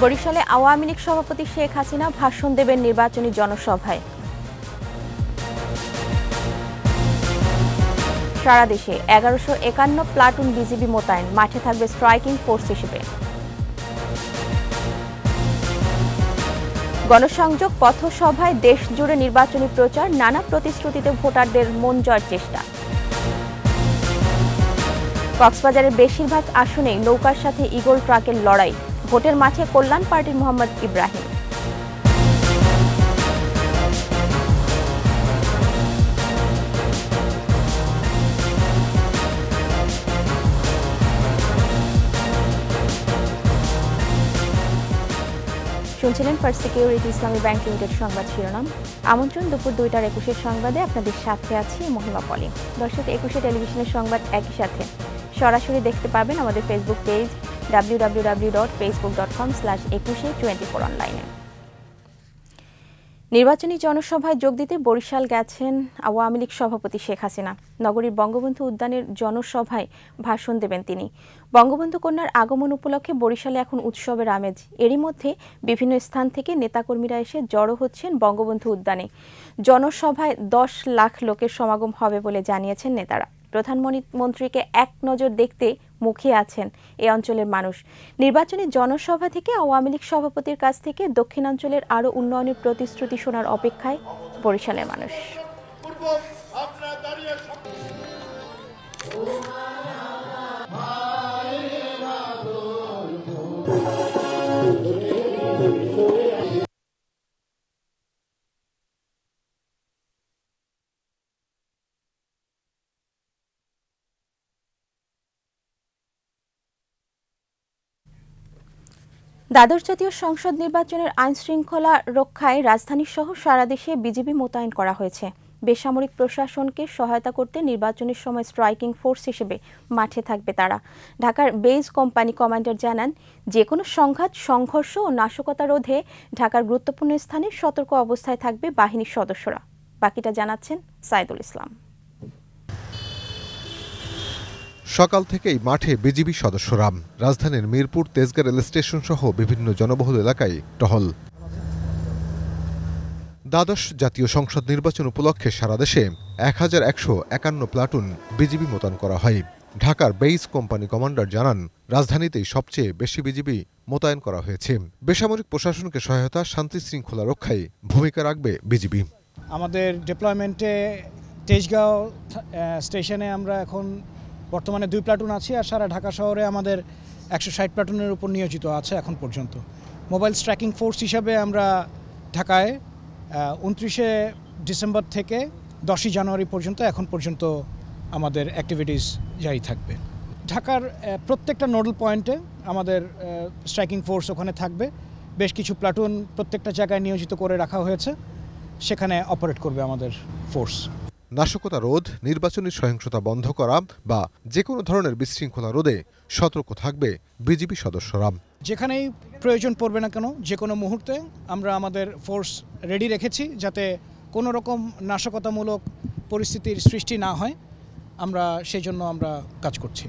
বরিশালে আওয়ামী লীগ সভাপতি শেখ হাসিনা ভাষণ দেবেন নির্বাচনী জনসভায়। সারা দেশে 1151 প্লাটুন বিজিবি মোতায়েন, মাঠে থাকবে স্ট্রাইকিং ফোর্স হিসেবে। গণসংযোগ পথসভায় দেশ জুড়ে নির্বাচনী প্রচার, নানা প্রতিশ্রুতিতে ভোটারদের মন জয়ের চেষ্টা। কক্সবাজারের বেশিরভাগ আসনেই নৌকার সাথে ঈগল ট্রাকের লড়াই, ভোটের মাঠে কল্যাণ পার্টির মোহাম্মদ ইব্রাহিম। শুনছিলেন ফার্স্ট সিকিউরিটি ইসলামী ব্যাংক লিমিটেড সংবাদ শিরোনাম। আমন্ত্রণ দুপুর 2টার 21 সংবাদে আপনাদের সাথে আছি মহিমা পলি। দর্শক, 21 টেলিভিশনের সংবাদ একই সাথে সরাসরি দেখতে পাবেন আমাদের ফেসবুক পেজ www.facebook.com/2124 অনলাইনে। নির্বাচনী জনসভায় যোগ দিতে বরিশাল গেছেন আওয়ামী লীগ সভাপতি শেখ হাসিনা। নগরীর বঙ্গবন্ধু উদ্যানের জনসভায় ভাষণ দেবেন তিনি। বঙ্গবন্ধু কন্যার আগমন উপলক্ষে বরিশালে এখন উৎসবের আমেজ। এরই মধ্যে বিভিন্ন স্থান থেকে নেতাকর্মীরা এসে জড়ো হচ্ছেন বঙ্গবন্ধু উদ্যানে। জনসভায় 10 লাখ লোকের সমাগম হবে বলে জানিয়েছেন নেতারা। প্রধানমন্ত্রীকে এক নজর দেখতে মুখিয়ে আছেন এই অঞ্চলের মানুষ। নির্বাচনী জনসভা থেকে আওয়ামী লীগ সভাপতির কাছ থেকে দক্ষিণাঞ্চলের আরও উন্নয়নের প্রতিশ্রুতি শোনার অপেক্ষায় বরিশালের মানুষ। দ্বাদশ জাতীয় সংসদ নির্বাচনের আইনশৃঙ্খলা রক্ষায় রাজধানী সহ সারা দেশে বিজিবি মোতায়েন করা হয়েছে। বেসামরিক প্রশাসনকে সহায়তা করতে নির্বাচনের সময় স্ট্রাইকিং ফোর্স হিসেবে মাঠে থাকবে তারা। ঢাকার বেজ কোম্পানি কমান্ডার জানান, যে কোনো সংঘাত, সংঘর্ষ ও নাশকতা রোধে ঢাকার গুরুত্বপূর্ণ স্থানে সতর্ক অবস্থায় থাকবে বাহিনীর সদস্যরা। বাকিটা জানাচ্ছেন সাইদুল ইসলাম। সকাল থেকেই মাঠে বিজিবি সদস্যরা। রাজধানীর মিরপুর তেজগাঁ রেল স্টেশন সহ বিভিন্ন জনবহুল এলাকায় টহল। দ্বাদশ জাতীয় সংসদ নির্বাচন উপলক্ষে সারা দেশে 1151 প্লাটুন বিজিবি মোতায়েন করা হয়। ঢাকার বেইজ কোম্পানি কমান্ডার জানান, রাজধানীতেই সবচেয়ে বেশি বিজিবি মোতায়েন করা হয়েছে। বেসামরিক প্রশাসনকে সহায়তা, শান্তি শৃঙ্খলা রক্ষায় ভূমিকা রাখবে বিজিবি। আমাদের ডিপ্লয়মেন্টে তেজগাঁও স্টেশনে আমরা এখন বর্তমানে 2 প্লাটুন আছি, আর সারা ঢাকা শহরে আমাদের 160 প্লাটুনের উপর নিয়োজিত আছে এখন পর্যন্ত। মোবাইল স্ট্রাইকিং ফোর্স হিসাবে আমরা ঢাকায় 29শে ডিসেম্বর থেকে 10ই জানুয়ারি পর্যন্ত এখন পর্যন্ত আমাদের অ্যাক্টিভিটিস জারি থাকবে। ঢাকার প্রত্যেকটা নোডাল পয়েন্টে আমাদের স্ট্রাইকিং ফোর্স ওখানে থাকবে। বেশ কিছু প্লাটুন প্রত্যেকটা জায়গায় নিয়োজিত করে রাখা হয়েছে, সেখানে অপারেট করবে আমাদের ফোর্স। নাশকতা রোধ, নির্বাচনী সহিংসতা বন্ধ করা বা যে কোনো ধরনের বিশৃঙ্খলা রোধে সতর্ক থাকবে বিজিবি সদস্যরা। যেখানেই প্রয়োজন পড়বে না কেন, যে কোনো মুহূর্তে আমরা আমাদের ফোর্স রেডি রেখেছি, যাতে কোনো রকম নাশকতামূলক পরিস্থিতির সৃষ্টি না হয়, আমরা সেই জন্য আমরা কাজ করছি।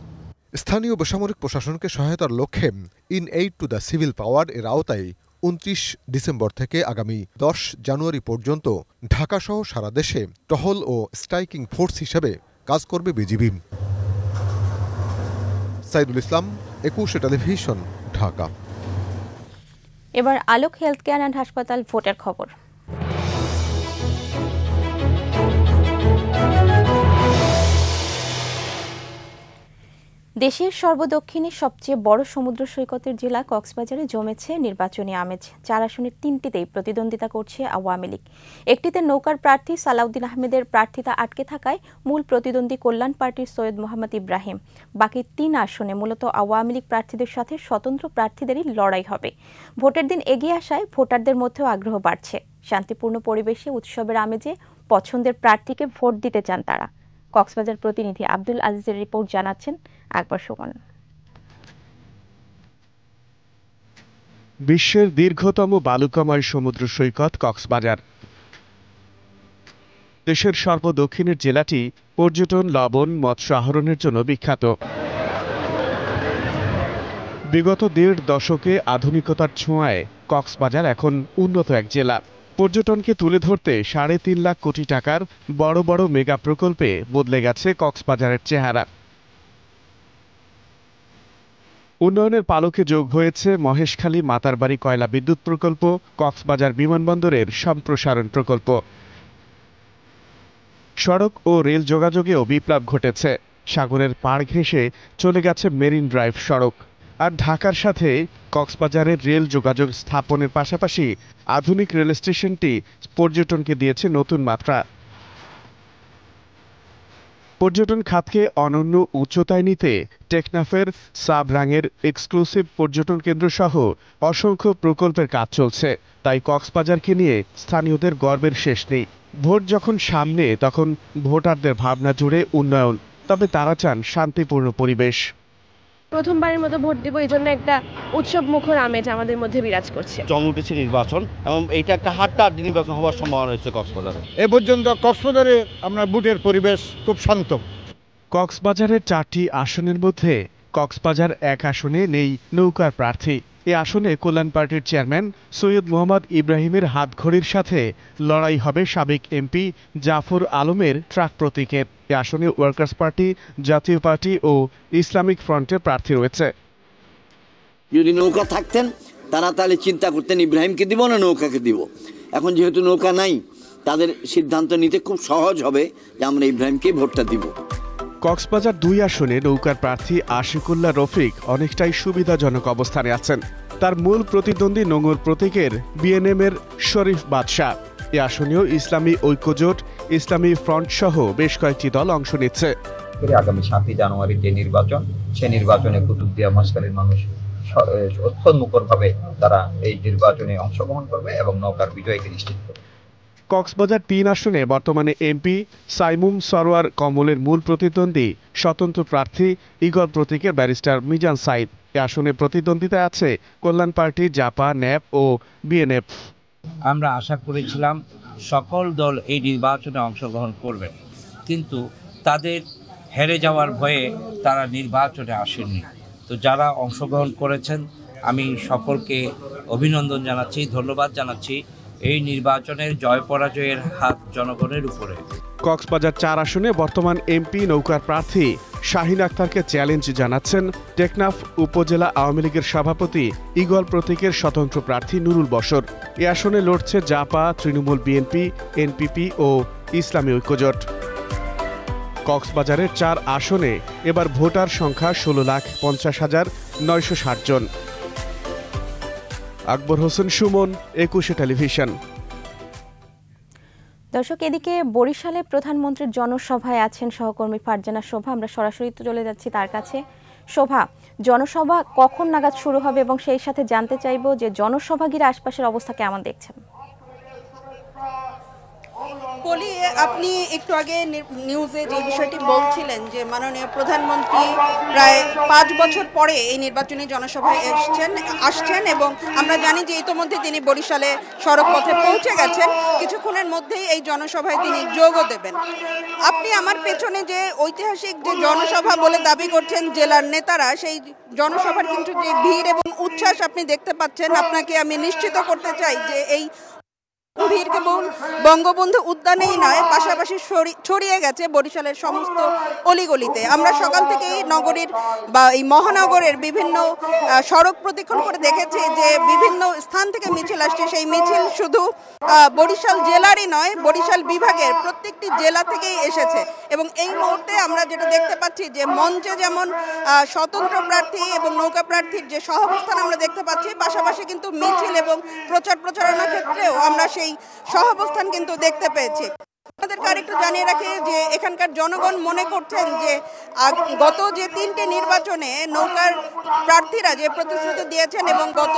স্থানীয় বেসামরিক প্রশাসনকে সহায়তার লক্ষ্যে in aid to the civil পাওয়ার এর আওতায় 29 ডিসেম্বর থেকে আগামী 10 জানুয়ারি পর্যন্ত ঢাকাসহ সারা দেশে টহল ও স্ট্রাইকিং ফোর্স হিসেবে কাজ করবে বিজিবি। সাইদুল ইসলাম, 21 টেলিভিশন, ঢাকা। এবার আলোক হেলথ কেয়ার অ্যান্ড হাসপাতাল ভোটের খবর। দেশের সর্বদক্ষিণে সবচেয়ে বড় সমুদ্র সৈকতের জেলা কক্সবাজারে জমেছে নির্বাচনী আমেজ। 4 আসনের 3টিতেই প্রতিদ্বন্দ্বিতা করছে আওয়ামী লীগ। একটিতে নৌকার প্রার্থী সালাউদ্দিন আহমেদের প্রার্থিতা আটকে থাকায় মূল প্রতিদ্বন্দ্বী কল্যাণ পার্টির সৈয়দ মোহাম্মদ ইব্রাহিম। বাকি 3 আসনে মূলত আওয়ামী লীগ প্রার্থীদের সাথে স্বতন্ত্র প্রার্থীদেরই লড়াই হবে। ভোটের দিন এগিয়ে আসায় ভোটারদের মধ্যেও আগ্রহ বাড়ছে। শান্তিপূর্ণ পরিবেশে উৎসবের আমেজে পছন্দের প্রার্থীকে ভোট দিতে চান তারা। কক্সবাজার প্রতিনিধি আব্দুল আজিজের রিপোর্ট জানাচ্ছেন আকবর সুমন। বিশ্বের দীর্ঘতম বালুকাময় সমুদ্র সৈকত কক্সবাজার। দেশের সর্বদক্ষিণের জেলাটি পর্যটন, লবণ, মৎস্য আহরণের জন্য বিখ্যাত। বিগত ১.৫ দশকে আধুনিকতার ছোঁয়ায় কক্সবাজার এখন উন্নত এক জেলা। পর্যটনকে তুলে ধরতে ৩.৫ লাখ কোটি টাকার বড় বড় মেগা প্রকল্পে বদলে গেছে কক্সবাজারের চেহারা। উন্নয়নের পালকে যোগ হয়েছে মহেশখালী মাতারবাড়ি কয়লা বিদ্যুৎ প্রকল্প, কক্সবাজার বিমানবন্দরের সম্প্রসারণ প্রকল্প। সড়ক ও রেল যোগাযোগেও বিপ্লব ঘটেছে। সাগরের পাড় ঘেঁষে চলে গেছে মেরিন ড্রাইভ সড়ক। আর ঢাকার সাথে কক্সবাজারের রেল যোগাযোগ স্থাপনের পাশাপাশি আধুনিক রেল স্টেশনটি পর্যটনকে দিয়েছে নতুন মাত্রা। পর্যটন খাতকে অনন্য উচ্চতায় নিতে টেকনাফের সাবরাঙের এক্সক্লুসিভ পর্যটন কেন্দ্র সহ অসংখ্য প্রকল্পের কাজ চলছে। তাই কক্সবাজারকে নিয়ে স্থানীয়দের গর্বের শেষ নেই। ভোট যখন সামনে তখন ভোটারদের ভাবনা জুড়ে উন্নয়ন, তবে তারা চান শান্তিপূর্ণ পরিবেশ। প্রথমবারের মতো ভোট দেব, এই জন্য একটা উৎসব মুখর আমেজ আমাদের মধ্যে বিরাজ করছে। জমে উঠেছে নির্বাচন এবং এইটা একটা হাড্ডাহাড্ডি নির্বাচন হওয়ার সম্ভাবনা রয়েছে কক্সবাজারে। এ পর্যন্ত কক্সবাজারে আমরা ভোটের পরিবেশ খুব শান্ত। কক্সবাজারের 4টি আসনের মধ্যে কক্সবাজার 1 আসনে নেই নৌকার প্রার্থী। এ আসনে কল্যাণ পার্টির চেয়ারম্যান সৈয়দ মোহাম্মদ ইব্রাহিমের হাতঘড়ির সাথে লড়াই হবে সাবেক এমপি জাফর আলমের ট্রাক প্রতীকের। এ আসনে ওয়ার্কার্স পার্টি, জাতীয় পার্টি ও ইসলামিক ফ্রন্টের প্রার্থী রয়েছে। যদি নৌকা থাকতেন তারা তাহলে চিন্তা করতেন ইব্রাহিমকে দিব না নৌকাকে দিব। এখন যেহেতু নৌকা নাই, তাদের সিদ্ধান্ত নিতে খুব সহজ হবে যে আমরা ইব্রাহিমকে ভোটটা দিব। কক্সবাজার 2 আসনে নৌকার প্রার্থী আশিকুল্লাহ রফিক অনেকটাই সুবিধাজনক অবস্থানে আছেন। তার মূল প্রতিদ্বন্দ্বী নোঙর প্রতীকের বিএনএম-এর শরীফ বাদশাহ। এ আসনেও ইসলামী ঐক্যজোট, ইসলামী ফ্রন্ট সহ বেশ কয়েকটি দল অংশ নিচ্ছে। আগামী 7 জানুয়ারির যে নির্বাচন, সেই নির্বাচনে কুতুবদিয়া মশকালীর মানুষ উৎসবমুখরভাবে তারা এই নির্বাচনে অংশগ্রহণ করবে এবং নৌকার বিজয়কে নিশ্চিত করবে। কক্সবাজার 3 আসনে বর্তমানে এমপি সাইমুম সরোয়ার কমলের মূল প্রতিদ্বন্দ্বী স্বতন্ত্র প্রার্থী ঈগল প্রতীকের ব্যারিস্টার মিজান সাইদ। এ আসনে প্রতিদ্বন্দ্বিতায় আছে কল্যাণ পার্টি, জাপা, ন্যাপ ও বিএনএফ। আমরা আশা করেছিলাম সকল দল এই নির্বাচনে অংশগ্রহণ করবেন, কিন্তু তাদের হেরে যাওয়ার ভয়ে তারা নির্বাচনে আসেননি। তো যারা অংশগ্রহণ করেছেন আমি সকলকে অভিনন্দন জানাচ্ছি, ধন্যবাদ জানাচ্ছি। এই নির্বাচনের জয় পরাজয়ের হাত জনগণের উপরে। কক্সবাজার 4 আসনে বর্তমান এমপি নৌকার প্রার্থী শাহিন আক্তারকে চ্যালেঞ্জ জানাচ্ছেন টেকনাফ উপজেলা আওয়ামী লীগের সভাপতি ঈগল প্রতীকের স্বতন্ত্র প্রার্থী নুরুল বশর। এ আসনে লড়ছে জাপা, তৃণমূল, বিএনপি, এনপিপি ও ইসলামী ঐক্যজোট। কক্সবাজারের 4 আসনে এবার ভোটার সংখ্যা 16,50,960 জন। আকবর হোসেন সুমন, 21 টেলিভিশন। দর্শক, এদিকে বরিশালে প্রধানমন্ত্রীর জনসভায় আছেন সহকর্মী ফারজানা শোভা। আমরা সরাসরি চলে যাচ্ছি তার কাছে। শোভা, জনসভা কখন নাগাদ শুরু হবে এবং সেই সাথে জানতে চাইবো যে জনসভা ঘিরে আশপাশের অবস্থা কেমন দেখছেন? বলি, আপনি একটু আগে নিউজে যে বিষয়টি বলছিলেন যে মাননীয় প্রধানমন্ত্রী প্রায় 5 বছর পরে এই নির্বাচনী জনসভায় আসছেন এবং আমরা জানি যে ইতোমধ্যে তিনি বরিশালে সড়ক পথে পৌঁছে গেছেন। কিছুক্ষণের মধ্যেই এই জনসভায় তিনি যোগও দেবেন। আপনি আমার পেছনে যে ঐতিহাসিক যে জনসভা বলে দাবি করছেন জেলার নেতারা, সেই জনসভার কিন্তু যে ভিড় এবং উচ্ছ্বাস আপনি দেখতে পাচ্ছেন, আপনাকে আমি নিশ্চিত করতে চাই যে এই ভিড় কেবল বঙ্গবন্ধু উদ্যানেই নয়, পাশাপাশি ছড়িয়ে গেছে বরিশালের সমস্ত অলিগলিতে। আমরা সকাল থেকেই নগরীর বা এই মহানগরের বিভিন্ন সড়ক প্রদক্ষিণ করে দেখেছি যে বিভিন্ন স্থান থেকে মিছিল আসছে। সেই মিছিল শুধু বরিশাল জেলারই নয়, বরিশাল বিভাগের প্রত্যেকটি জেলা থেকেই এসেছে। এবং এই মুহূর্তে আমরা যেটা দেখতে পাচ্ছি যে মঞ্চে যেমন স্বতন্ত্র প্রার্থী এবং নৌকা প্রার্থীর যে সহাবস্থান আমরা দেখতে পাচ্ছি, পাশাপাশি কিন্তু মিছিল এবং প্রচারণার ক্ষেত্রেও আমরা সেই সহাবস্থান কিন্তু দেখতে পেয়েছি। আপনাদেরকে আরেকটু জানিয়ে রাখি যে এখানকার জনগণ মনে করছেন যে গত যে 3টে নির্বাচনে নৌকার প্রার্থীরা যে প্রতিশ্রুতি দিয়েছেন এবং গত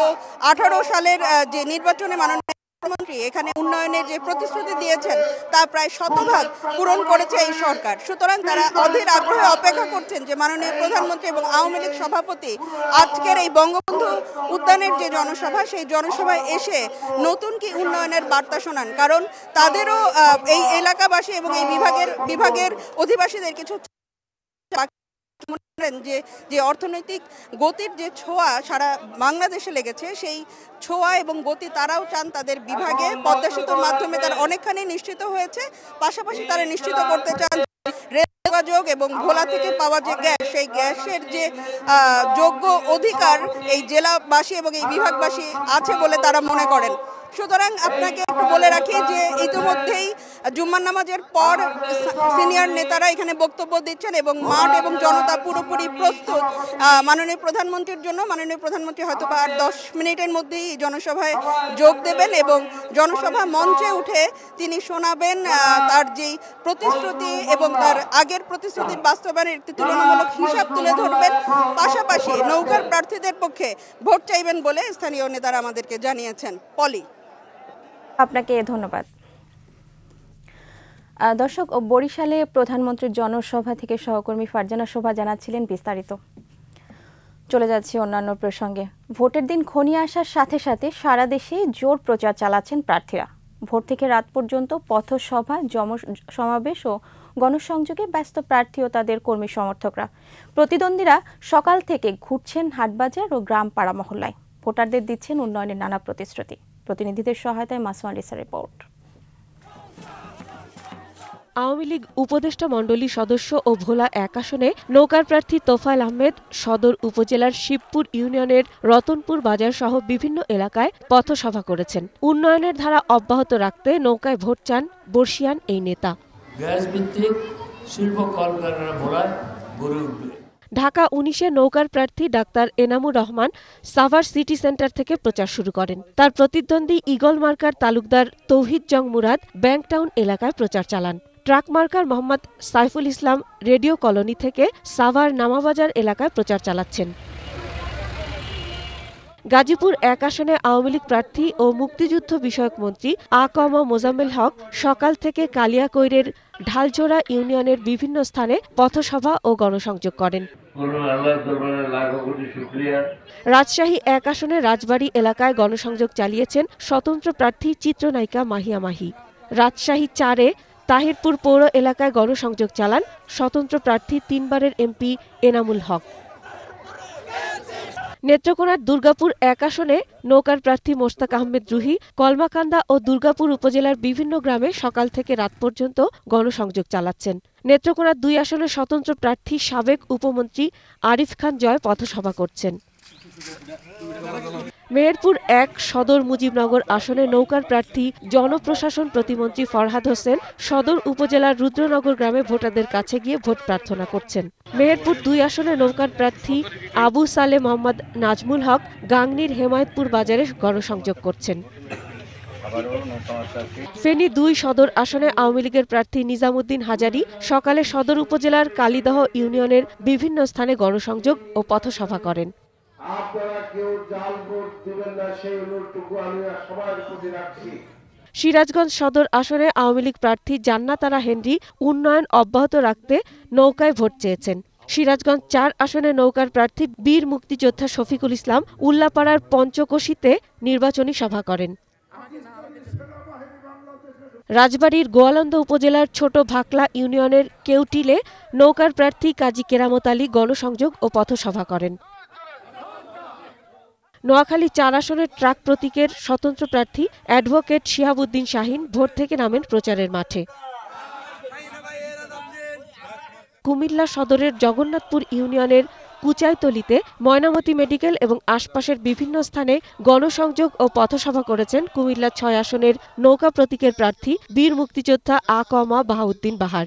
18 সালের যে নির্বাচনে মাননীয় প্রধানমন্ত্রী এখানে উন্নয়নের যে প্রতিশ্রুতি দিয়েছেন তা প্রায় 100% পূরণ করেছে এই সরকার। সুতরাং তারা অধীর আগ্রহে অপেক্ষা করছেন যে মাননীয় প্রধানমন্ত্রী এবং আওয়ামী লীগ সভাপতি আজকের এই বঙ্গবন্ধু উদ্যানের যে জনসভা, সেই জনসভায় এসে নতুন কি উন্নয়নের বার্তা শোনান। কারণ তাদেরও এই এলাকাবাসী এবং এই বিভাগের অধিবাসীদের কিছু যে অর্থনৈতিক গতির যে ছোঁয়া সারা বাংলাদেশে লেগেছে, সেই ছোঁয়া এবং গতি তারাও চান তাদের বিভাগে। পদ্মা সেতুর মাধ্যমে তারা অনেকখানি নিশ্চিত হয়েছে, পাশাপাশি তারা নিশ্চিত করতে চান রেল যোগাযোগ এবং ভোলা থেকে পাওয়া যে গ্যাস, সেই গ্যাসের যে যোগ্য অধিকার এই জেলাবাসী এবং এই বিভাগবাসী আছে বলে তারা মনে করেন। সুতরাং আপনাকে একটু বলে রাখি যে ইতিমধ্যেই জুম্মার নামাজের পর সিনিয়র নেতারা এখানে বক্তব্য দিচ্ছেন এবং মাঠ এবং জনতা পুরোপুরি প্রস্তুত মাননীয় প্রধানমন্ত্রীর জন্য। মাননীয় প্রধানমন্ত্রী হয়তো বা 10 মিনিটের মধ্যেই জনসভায় যোগ দেবেন এবং জনসভা মঞ্চে উঠে তিনি শোনাবেন তার যেই প্রতিশ্রুতি এবং তার আগের প্রতিশ্রুতির বাস্তবায়নের একটি তুলনামূলক হিসাব তুলে ধরবেন। পাশাপাশি নৌকার প্রার্থীদের পক্ষে ভোট চাইবেন বলে স্থানীয় নেতারা আমাদেরকে জানিয়েছেন। পলি, আপনাকে ধন্যবাদ। দর্শক, বরিশালে প্রধানমন্ত্রীর জনসভা থেকে সহকর্মী ফারজানা শোভা জানাচ্ছিলেন বিস্তারিত। চলে যাচ্ছে অন্যান্য প্রসঙ্গে। ভোটের দিন ঘনিয়ে আসার সাথে সাথে সারা দেশে জোর প্রচার চালাচ্ছেন প্রার্থীরা। ভোর থেকে রাত পর্যন্ত পথসভা, সমাবেশ ও গণসংযোগে ব্যস্ত প্রার্থী ও তাদের কর্মী সমর্থকরা। প্রতিদ্বন্দ্বীরা সকাল থেকে ঘুরছেন হাটবাজার ও গ্রাম পাড়া মহল্লায়, ভোটারদের দিচ্ছেন উন্নয়নের নানা প্রতিশ্রুতি। প্রতিনিধিদের সহায়তায় মাসুম আলিসার রিপোর্ট। আওয়ামী লীগ উপদেষ্টা মণ্ডলীর সদস্য ও ভোলা 1 আসনে নৌকার প্রার্থী তোফায়েল আহমেদ সদর উপজেলার শিবপুর ইউনিয়নের রতনপুর বাজার সহ বিভিন্ন এলাকায় পথসভা করেছেন। উন্নয়নের ধারা অব্যাহত রাখতে নৌকায় ভোট চান বর্ষিয়ান এই নেতা। গ্যাস ভিত্তিক শিল্প কলকারখানা ভোলায় গড়ে উঠবে। ঢাকা 19-এ নৌকার প্রার্থী doctor Enamur Rahman Savar city centre থেকে প্রচার শুরু করেন। তার প্রতিদ্বন্দ্বী ঈগল মার্কার তালুকদার তৌহিদ জং মুরাদ ব্যাংকটাউন এলাকায় প্রচার চালান। Truck marker Mohammad Saiful Islam radio colony থেকে সাভার নামাবাজার এলাকায় প্রচার চালাচ্ছেন। গাজীপুর 1 আসনে আওয়ামী লীগ প্রার্থী ও মুক্তিযুদ্ধ বিষয়ক মন্ত্রী আ.ক.ম মোজাম্মেল হক সকাল থেকে কালিয়াকৈরের ঢালজোড়া ইউনিয়নের বিভিন্ন স্থানে পথসভা ও গণসংযোগ করেন। রাজশাহী 1 আসনে রাজবাড়ী এলাকায় গণসংযোগ চালিয়েছেন স্বতন্ত্র প্রার্থী চিত্রনায়িকা মাহিয়া মাহি। রাজশাহী 4-এ তাহিরপুর পৌর এলাকায় গণসংযোগ চালান স্বতন্ত্র প্রার্থী 3বারের এমপি এনামুল হক। নেত্রকোনার দুর্গাপুর 1 আসনে নৌকার প্রার্থী মোশতাক আহমেদ রুহি কলমাকান্দা ও দুর্গাপুর উপজেলার বিভিন্ন গ্রামে সকাল থেকে রাত পর্যন্ত গণসংযোগ চালাচ্ছেন। নেত্রকোনার 2 আসনে স্বতন্ত্র প্রার্থী সাবেক উপমন্ত্রী আরিফ খান জয় পথসভা করছেন। মেহেরপুর 1 সদর মুজিবনগর আসনে নৌকার প্রার্থী জনপ্রশাসন প্রতিমন্ত্রী ফরহাদ হোসেন সদর উপজেলার রুদ্রনগর গ্রামে ভোটারদের কাছে গিয়ে ভোট প্রার্থনা করছেন। মেহেরপুর 2 আসনে নৌকার প্রার্থী আবু সালে মোহাম্মদ নাজমুল হক গাংনীর হেমায়েতপুর বাজারে গণসংযোগ করছেন। ফেনী 2 সদর আসনে আওয়ামী লীগের প্রার্থী নিজামুদ্দিন হাজারী সকালে সদর উপজেলার কালীদহ ইউনিয়নের বিভিন্ন স্থানে গণসংযোগ ও পথসভা করেন। সিরাজগঞ্জ সদর আসনে আওয়ামী লীগ প্রার্থী জান্নাত আরা হেনরি উন্নয়ন অব্যাহত রাখতে নৌকায় ভোট চেয়েছেন। সিরাজগঞ্জ 4 আসনে নৌকার প্রার্থী বীর মুক্তিযোদ্ধা শফিকুল ইসলাম উল্লাপাড়ার পঞ্চকোশীতে নির্বাচনী সভা করেন। রাজবাড়ীর গোয়ালন্দ উপজেলার ছোট ভাকলা ইউনিয়নের কেউটিলে নৌকার প্রার্থী কাজী কেরামত আলী গণসংযোগ ও পথসভা করেন। নোয়াখালী 4 আসনের ট্রাক প্রতীকের স্বতন্ত্র প্রার্থী অ্যাডভোকেট শিহাবুদ্দিন শাহিন ভোর থেকে নামেন প্রচারের মাঠে। কুমিল্লা সদরের জগন্নাথপুর ইউনিয়নের কুচাইতলিতে ময়নামতি মেডিকেল এবং আশপাশের বিভিন্ন স্থানে গণসংযোগ ও পথসভা করেছেন কুমিল্লা 6 আসনের নৌকা প্রতীকের প্রার্থী বীর মুক্তিযোদ্ধা আ.ক.ম বাহাউদ্দিন বাহার।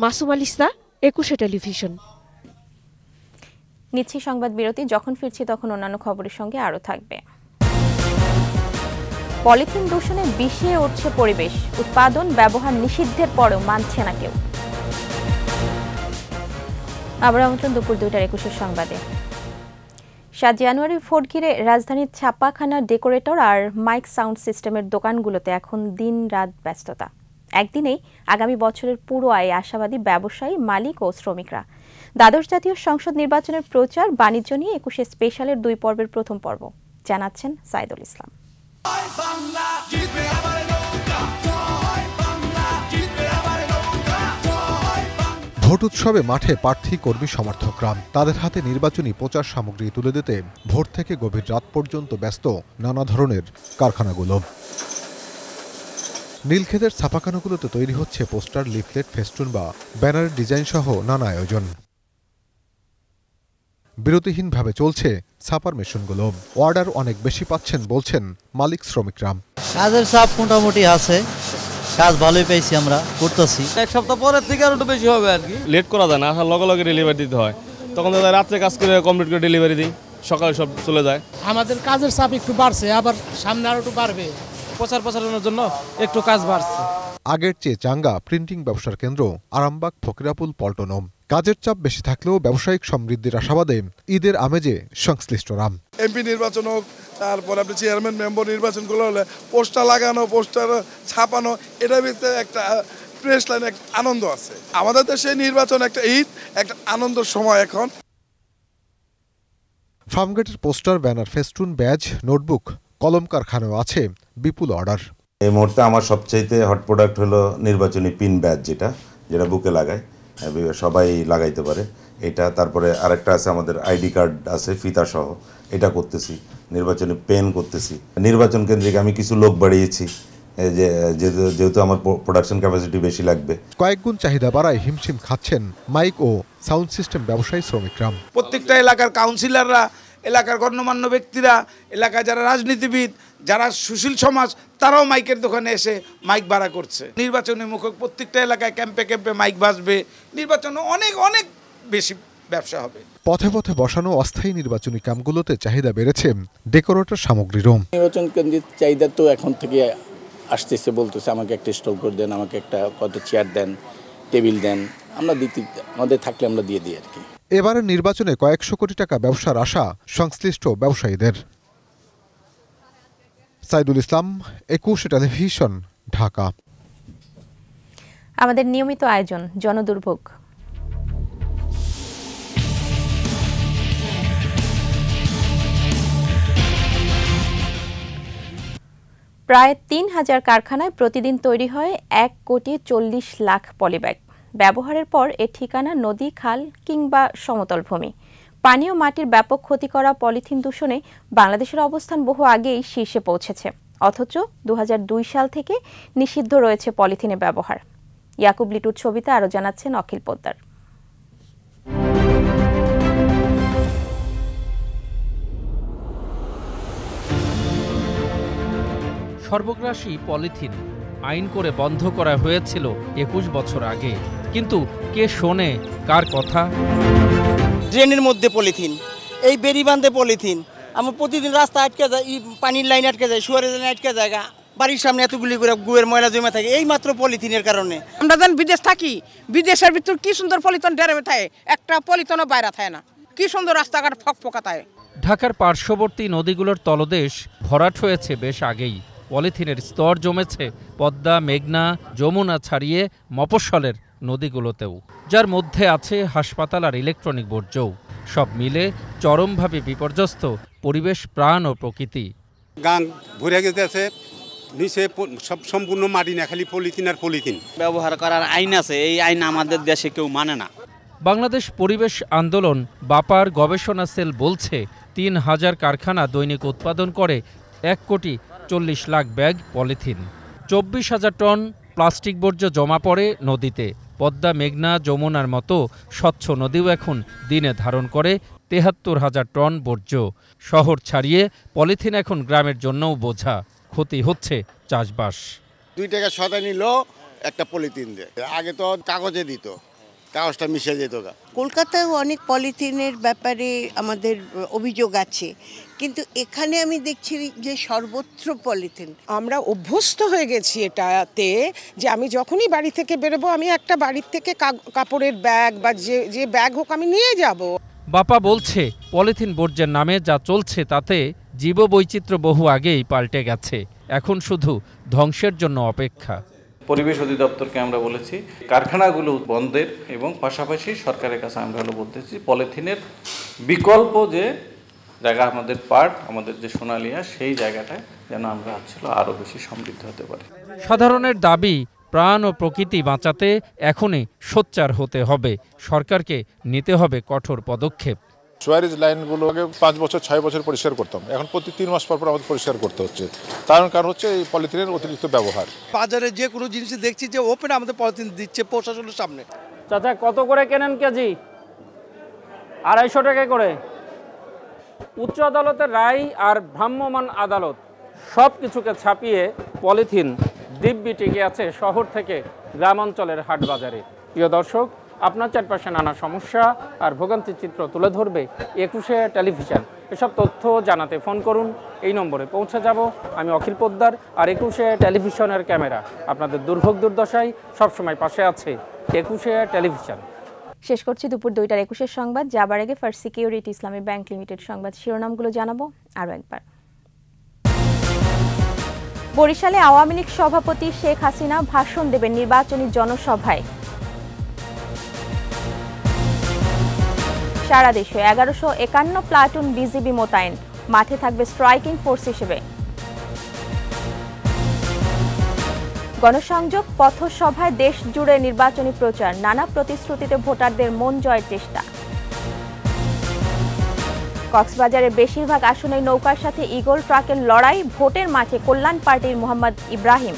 মাসুম আলিসা, 21 টেলিভিশন। নিচ্ছি সংবাদ বিরতি, যখন ফিরছি তখন অন্যান্য খবরের সঙ্গে আরও থাকবে। পলিথিন দূষণে বিষিয়ে উঠছে পরিবেশ, উৎপাদন ব্যবহার নিষিদ্ধের পরেও মানছে না কেউ। আবার আমন্ত্রণ দুপুর 2:21 সংবাদে। 7 জানুয়ারি ভোট ঘিরে রাজধানীর ছাপাখানা, ডেকোরেটর আর মাইক সাউন্ড সিস্টেমের দোকানগুলোতে এখন দিন রাত ব্যস্ততা। একদিনেই আগামী বছরের পুরো আয়ে আশাবাদী ব্যবসায়ী, মালিক ও শ্রমিকরা। দ্বাদশ জাতীয় সংসদ নির্বাচনের প্রচার বাণিজ্য নিয়ে 21 স্পেশালের 2 পর্বের প্রথম পর্ব, জানাচ্ছেন সাইদুল ইসলাম। ভোট উৎসবে মাঠে প্রার্থী কর্মী সমর্থকরা তাদের হাতে নির্বাচনী প্রচার সামগ্রী তুলে দিতে ভোর থেকে গভীর রাত পর্যন্ত ব্যস্ত নানা ধরনের কারখানাগুলো। নীলক্ষেতের ছাপাখানাগুলোতে তৈরি হচ্ছে পোস্টার, লিফলেট, ফেস্টুন বা ব্যানারের ডিজাইন সহ নানা আয়োজন। বিরতিহীনভাবে চলছে ছাপার মেশিনগুলো। অর্ডার অনেক বেশি পাচ্ছেন বলছেন মালিক শ্রমিকরা। কাজের চাপ মোটামুটি আছে, কাজ ভালোই পেয়েছি, আমরা করতেছি। এক সপ্তাহ পরের থেকে আরো একটু বেশি হবে আর কি। লেট করা যায় না, আসার লগে লগে ডেলিভারি দিতে হয়। তখন রাত্রে কাজ করে কমপ্লিট করে ডেলিভারি দিই, সকালে সব চলে যায়। আমাদের কাজের চাপ একটু বাড়ছে, আবার সামনে আরো একটু বাড়বে। প্রচারের জন্য একটু কাজ বাড়ছে। আগের চেয়ে চাঙ্গা প্রিন্টিং ব্যবসার কেন্দ্র আরামবাগ, ফকিরাপুল, পল্টন। কাজের চাপ বেশি থাকলেও ব্যবসায়িক সমৃদ্ধির আশাবাদে ঈদের আমেজে সংশ্লিষ্টরা। এমপি নির্বাচন হোক, তারপর আপনি চেয়ারম্যান মেম্বার নির্বাচনগুলো হলে পোস্টার লাগানো, পোস্টার ছাপানো, এটার ভিতরে একটা প্রেস লাইন, একটা আনন্দ আছে। আমাদের দেশে নির্বাচন একটা ঈদ, একটা আনন্দের সময় এখন। ফার্মগেটের poster, banner, festoon, badge, notebook, কলম কারখানাও আছে বিপুল অর্ডার। এই মুহূর্তে আমার সবচাইতে হট প্রোডাক্ট হলো নির্বাচনী পিন ব্যাজ, যেটা বুকে লাগায়, সবাই লাগাইতে পারে এটা। তারপরে আরেকটা আছে আমাদের আইডি কার্ড আছে ফিতা সহ, এটা করতেছি। নির্বাচনী পেন করতেছি। নির্বাচন কেন্দ্রিক আমি কিছু লোক বাড়িয়েছি, যেহেতু আমার প্রোডাকশন ক্যাপাসিটি বেশি লাগবে। কয়েকগুণ চাহিদা বাড়ায় হিমশিম খাচ্ছেন মাইক ও সাউন্ড সিস্টেম ব্যবসায়ী শ্রমিকরা। প্রত্যেকটা এলাকার কাউন্সিলররা, এলাকার গণ্যমান্য ব্যক্তিরা, এলাকায় যারা রাজনীতিবিদ, যারা সুশীল সমাজ, তারাও মাইকের দোকানে এসে মাইক ভাড়া করছে। নির্বাচনী মুখক প্রত্যেকটা এলাকায় ক্যাম্পে ক্যাম্পে মাইক বাজবে। নির্বাচনে অনেক অনেক বেশি ব্যবসা হবে। পথে পথে বসানো অস্থায়ী নির্বাচনী ক্যাম্পগুলোতে চাহিদা বেড়েছে ডেকোরেটর সামগ্রীরও। নির্বাচন কেন্দ্রিক চাহিদা তো এখন থেকে আসতেছে, বলতেছে আমাকে একটা স্টল করে দেন, আমাকে একটা কত চেয়ার দেন, টেবিল দেন, আমরা দিতে, আমাদের থাকলে আমরা দিয়ে দিই আর কি। এবারের নির্বাচনে কয়েকশো কোটি টাকা ব্যবসার আশা সংশ্লিষ্ট ব্যবসায়ীদের। সাইদুল ইসলাম, 21 টেলিভিশন, ঢাকা। আমাদের নিয়মিত আয়োজন জনদুর্ভোগ। প্রায় ৩,০০০ কারখানায় প্রতিদিন তৈরি হয় ১,৪০,০০,০০০ পলিব্যাগ। ব্যবহারের পর এর ঠিকানা নদী, খাল কিংবা সমতল ভূমি। পানি ও মাটির ব্যাপক ক্ষতি করা পলিথিন দূষণে বাংলাদেশের অবস্থান বহু আগেই শীর্ষে পৌঁছেছে, অথচ ২০০২ সাল থেকে নিষিদ্ধ রয়েছে পলিথিনের ব্যবহার। ইয়াকুব লিটুর ছবিতে আরও জানাচ্ছেন অখিল পোদ্দার। সর্বগ্রাসী পলিথিন আইন করে বন্ধ করা হয়েছিল ২১ বছর আগে, কিন্তু কে শোনে কার কথা? ড্রেনের মধ্যে পলিথিন, এই বেরিবান্ধে পলিথিন, আমার প্রতিদিন রাস্তা আটকে যায়, পানির লাইন আটকে যায়, সুয়ারের লাইন আটকে যায়, বাড়ির সামনে এতগুলি করে গুয়ের ময়লা জমে থাকে এই মাত্র পলিথিনের কারণে। আমরা যখন বিদেশ থাকি, বিদেশের ভিতর কি সুন্দর পলিথিন ডেরে থাকে, একটা পলিথিনও বাইরে থাকে না, কি সুন্দর রাস্তাঘাট ফকফকা থাকে। ঢাকার পার্শ্ববর্তী নদীগুলোর তলদেশ ভরাট হয়েছে বেশ আগেই। পলিথিনের স্তর জমেছে পদ্মা, মেঘনা, যমুনা ছাড়িয়ে মফস্বলের নদীগুলোতেও, যার মধ্যে আছে হাসপাতাল আর ইলেকট্রনিক বর্জ্যও। সব মিলে চরমভাবে বিপর্যস্ত পরিবেশ, প্রাণ ও প্রকৃতি। গাং ভরে গেছে, নিচে সব সম্পূর্ণ মাটি না, খালি পলিথিন আর পলিথিন। ব্যবহার করার আইন আছে, এই আইন আমাদের দেশে কেউ মানে না। বাংলাদেশ পরিবেশ আন্দোলন বাপার গবেষণা সেল বলছে ৩,০০০ কারখানা দৈনিক উৎপাদন করে ১,৪০,০০,০০০ ব্যাগ পলিথিন। ২৪,০০০ টন প্লাস্টিক বর্জ্য জমা পড়ে নদীতে। পদ্মা, মেঘনা, যমুনার মতো স্বচ্ছ নদীও এখন দিনে ধারণ করে ৭৩,০০০ টন বর্জ্য। শহর ছাড়িয়ে পলিথিন এখন গ্রামের জন্যও বোঝা। ক্ষতি হচ্ছে চাষবাস। ২ টাকা সদা নিল একটা পলিথিন দিয়ে, আগে তো কাগজে দিত, কাগজটা মিশে যেত। কলকাতায় অনেক পলিথিনের ব্যাপারে আমাদের অভিযোগ আছে, কিন্তু এখানে আমি দেখছি যে সর্বত্র পলিথিন। আমরা অভ্যস্ত হয়ে গেছি এটাতে, যে আমি যখনই বাড়ি থেকে বেরোবো আমি একটা বাড়ির থেকে কাপড়ের ব্যাগ বা যে ব্যাগ হোক আমি নিয়ে যাব। বাপা বলছে পলিথিন বর্জ্যের নামে যা চলছে তাতে জীববৈচিত্র্য বহু আগেই পাল্টে গেছে, এখন শুধু ধ্বংসের জন্য অপেক্ষা। পরিবেশ অধিদপ্তরকে আমরা বলেছি কারখানাগুলো বন্ধের, এবং পাশাপাশি সরকারের কাছে আমরা বলতেছি পলিথিনের বিকল্প যে জায়গা আমাদের পার্ট, আমাদের যে সোনালিয়া, সেই জায়গাটায় যেন আমরা আরও বেশি সমৃদ্ধ হতে পারি। সাধারণের দাবি প্রাণ ও প্রকৃতি বাঁচাতে এখনই সোচ্চার হতে হবে। সরকারকে নিতে হবে কঠোর পদক্ষেপ। সুয়ারেজ লাইনগুলো আগে 5 বছর 6 বছর পরিষ্কার করতাম, এখন প্রতি 3 মাস পর আমাদের পরিষ্কার করতে হচ্ছে। কারণ হচ্ছে এই পলিথিনের অতিরিক্ত ব্যবহার। বাজারে যে কোনো জিনিস দেখছি যে ওপেন আমাদের পলিথিন দিচ্ছে প্রশাসনের সামনে। চাচা কত করে কেনেন কেজি? 250 টাকা করে। উচ্চ আদালতের রায় আর ভ্রাম্যমাণ আদালত সব কিছুকে ছাপিয়ে পলিথিন দিব্যি টিকে আছে শহর থেকে গ্রামাঞ্চলের হাট বাজারে। প্রিয় দর্শক, আপনার চারপাশে নানা সমস্যা আর ভোগান্তির চিত্র তুলে ধরবে 21 টেলিভিশন। এসব তথ্য জানাতে ফোন করুন, এই নম্বরে পৌঁছে যাব আমি অখিল পোদ্দার। আর 21 টেলিভিশনের ক্যামেরা আপনাদের দুর্ভোগ দুর্দশায় সবসময় পাশে আছে 21 টেলিভিশন। শেষ করছি দুপুর 2টার 21 সংবাদ। যাবার আগে ফার্স্ট সিকিউরিটি ইসলামী ব্যাংক লিমিটেড সংবাদ শিরোনামগুলো জানাবো আরও একবার। বরিশালে আওয়ামী লীগ সভাপতি শেখ হাসিনা ভাষণ দেবেন নির্বাচনী জনসভায়। সারা দেশে 1151 প্লাটুন বিজিবি মোতায়েন, মাঠে থাকবে স্ট্রাইকিং ফোর্স হিসেবে। গণসংযোগ পথসভায় দেশ জুড়ে নির্বাচনী প্রচার, নানা প্রতিশ্রুতিতে ভোটারদের মন জয়ের চেষ্টা। কক্সবাজারের বেশিরভাগ আসনেই নৌকার সাথে ঈগল ট্রাকের লড়াই, ভোটের মাঠে কল্যাণ পার্টির মোহাম্মদ ইব্রাহিম।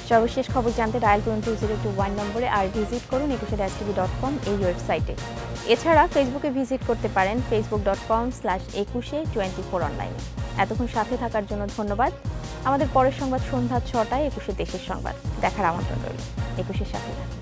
সর্বশেষ খবর জানতে ডায়াল করুন 2021 নম্বরে আর ভিজিট করুন 21-tv.com এই ওয়েবসাইটে। এছাড়া ফেসবুকে ভিজিট করতে পারেন facebook.com/2124 অনলাইনে। এতক্ষণ সাথে থাকার জন্য ধন্যবাদ। আমাদের পরের সংবাদ সন্ধ্যা 6টায় 21 দেশের সংবাদ দেখার আমন্ত্রণ রইল। 21 সাথে থাকুন।